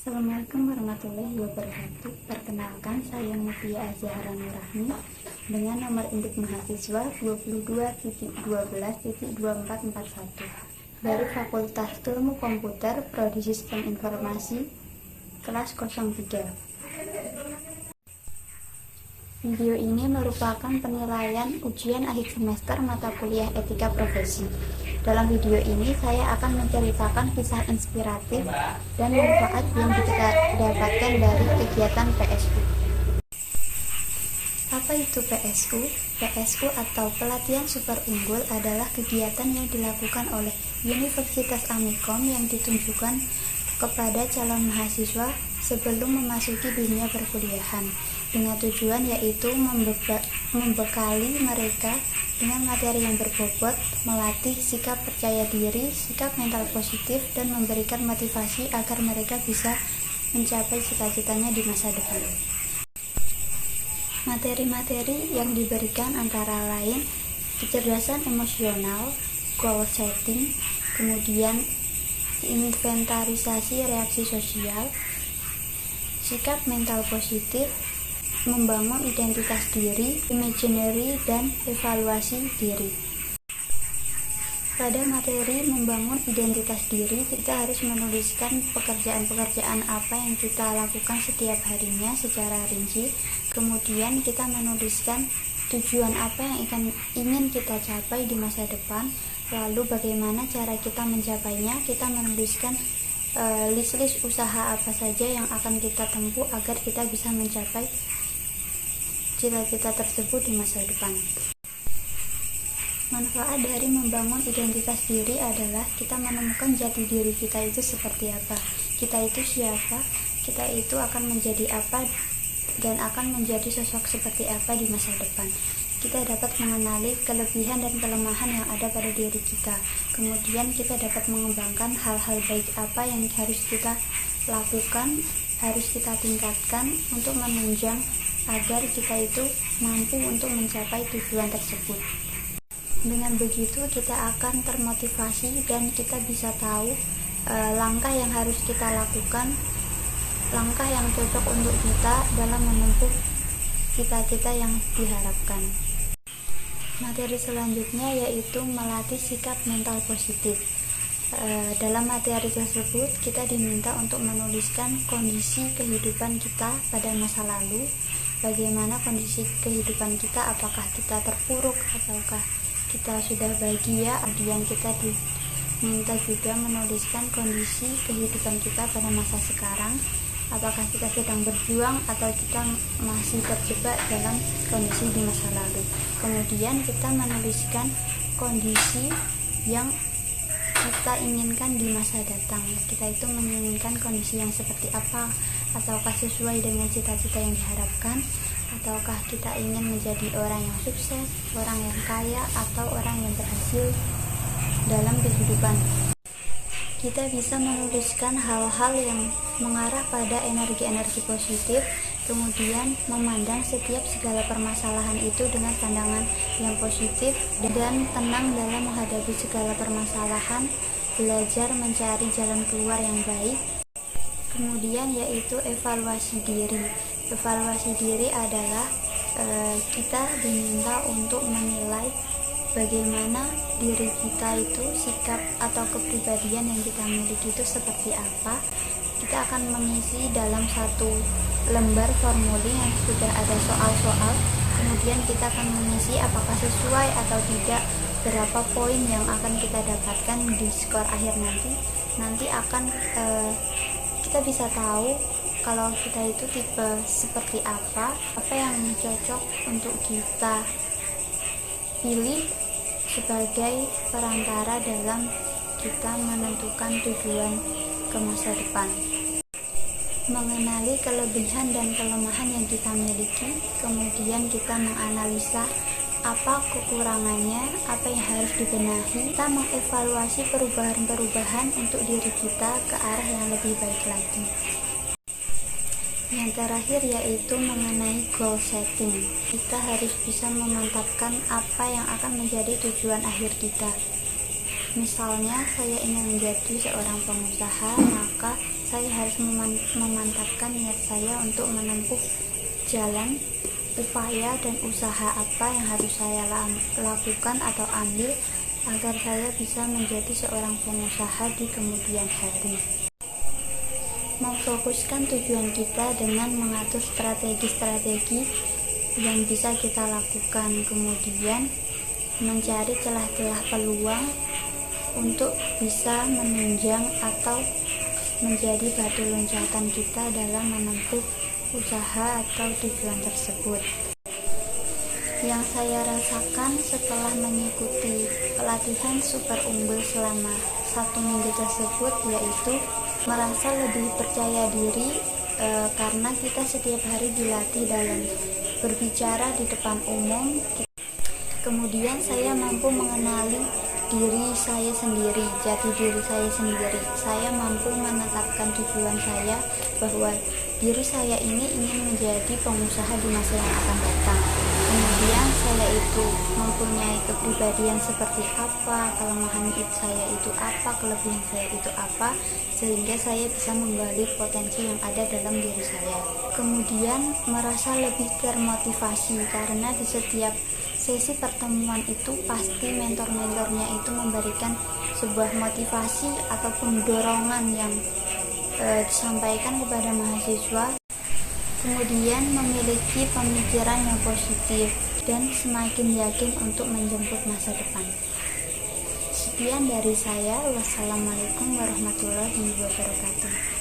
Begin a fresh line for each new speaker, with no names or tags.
Assalamualaikum warahmatullahi wabarakatuh. Perkenalkan, saya Mutia Azahra Nurahmi dengan nomor induk mahasiswa 22.12.2441 dari Fakultas Ilmu Komputer Prodi Sistem Informasi kelas 03. Video ini merupakan penilaian ujian akhir semester mata kuliah Etika Profesi. Dalam video ini saya akan menceritakan kisah inspiratif dan manfaat yang kita dapatkan dari kegiatan PSU. Apa itu PSU? PSU atau Pelatihan Super Unggul adalah kegiatan yang dilakukan oleh Universitas Amikom yang ditunjukkan kepada calon mahasiswa sebelum memasuki dunia perkuliahan, dengan tujuan yaitu membekali mereka dengan materi yang berbobot, melatih sikap percaya diri, sikap mental positif, dan memberikan motivasi agar mereka bisa mencapai cita-citanya di masa depan. Materi-materi yang diberikan antara lain kecerdasan emosional, goal setting, kemudian inventarisasi reaksi sosial, sikap mental positif, membangun identitas diri, imaginary, dan evaluasi diri. Pada materi membangun identitas diri, kita harus menuliskan pekerjaan-pekerjaan apa yang kita lakukan setiap harinya secara rinci. Kemudian kita menuliskan tujuan apa yang ingin kita capai di masa depan, lalu bagaimana cara kita mencapainya. Kita menuliskan list-list usaha apa saja yang akan kita tempuh agar kita bisa mencapai cita-cita tersebut di masa depan. Manfaat dari membangun identitas diri adalah kita menemukan jati diri kita itu seperti apa, kita itu siapa, kita itu akan menjadi apa, dan akan menjadi sosok seperti apa di masa depan. Kita dapat mengenali kelebihan dan kelemahan yang ada pada diri kita. Kemudian kita dapat mengembangkan hal-hal baik apa yang harus kita lakukan, harus kita tingkatkan untuk menunjang agar kita itu mampu untuk mencapai tujuan tersebut. Dengan begitu kita akan termotivasi dan kita bisa tahu langkah yang harus kita lakukan, langkah yang cocok untuk kita dalam menempuh cita-cita yang diharapkan. Materi selanjutnya yaitu melatih sikap mental positif. Dalam materi tersebut kita diminta untuk menuliskan kondisi kehidupan kita pada masa lalu, bagaimana kondisi kehidupan kita, apakah kita terpuruk ataukah kita sudah bahagia. Kemudian kita diminta juga menuliskan kondisi kehidupan kita pada masa sekarang, apakah kita sedang berjuang atau kita masih terjebak dalam kondisi di masa lalu. Kemudian kita menuliskan kondisi yang kita inginkan di masa datang. Kita itu menginginkan kondisi yang seperti apa, ataukah sesuai dengan cita-cita yang diharapkan, ataukah kita ingin menjadi orang yang sukses, orang yang kaya, atau orang yang berhasil dalam kehidupan. Kita bisa menuliskan hal-hal yang mengarah pada energi-energi positif, kemudian memandang segala permasalahan itu dengan pandangan yang positif dan tenang dalam menghadapi segala permasalahan, belajar mencari jalan keluar yang baik. Kemudian yaitu evaluasi diri. Evaluasi diri adalah kita diminta untuk menilai bagaimana diri kita itu, sikap atau kepribadian yang kita miliki itu seperti apa. Kita akan mengisi dalam satu lembar formulir yang sudah ada soal-soal. Kemudian kita akan mengisi apakah sesuai atau tidak, berapa poin yang akan kita dapatkan di skor akhir nanti. Nanti akan kita bisa tahu kalau kita itu tipe seperti apa yang cocok untuk kita pilih sebagai perantara dalam kita menentukan tujuan ke masa depan. Mengenali kelebihan dan kelemahan yang kita miliki, kemudian kita menganalisa apa kekurangannya, apa yang harus dibenahi. Kita mengevaluasi perubahan-perubahan untuk diri kita ke arah yang lebih baik lagi. Yang terakhir yaitu mengenai goal setting. Kita harus bisa memantapkan apa yang akan menjadi tujuan akhir kita. Misalnya saya ingin menjadi seorang pengusaha, maka saya harus memantapkan niat saya untuk menempuh jalan, upaya, dan usaha apa yang harus saya lakukan atau ambil agar saya bisa menjadi seorang pengusaha di kemudian hari. Memfokuskan tujuan kita dengan mengatur strategi-strategi yang bisa kita lakukan, kemudian mencari celah-celah peluang untuk bisa menunjang atau menjadi batu loncatan kita dalam menempuh usaha atau tujuan tersebut. Yang saya rasakan setelah mengikuti pelatihan super unggul selama 1 minggu tersebut yaitu merasa lebih percaya diri karena kita setiap hari dilatih dalam berbicara di depan umum. Kemudian saya mampu mengenali diri saya sendiri, jati diri saya sendiri. Saya mampu menetapkan tujuan saya bahwa diri saya ini ingin menjadi pengusaha di masa yang akan datang. Kemudian saya itu mempunyai kepribadian seperti apa, kelemahan saya itu apa, kelebihan saya itu apa, sehingga saya bisa menggali potensi yang ada dalam diri saya. Kemudian merasa lebih termotivasi karena di setiap sesi pertemuan itu pasti mentor-mentornya itu memberikan sebuah motivasi ataupun dorongan yang disampaikan kepada mahasiswa. Kemudian memiliki pemikiran yang positif dan semakin yakin untuk menjemput masa depan. Sekian dari saya. Wassalamualaikum warahmatullahi wabarakatuh.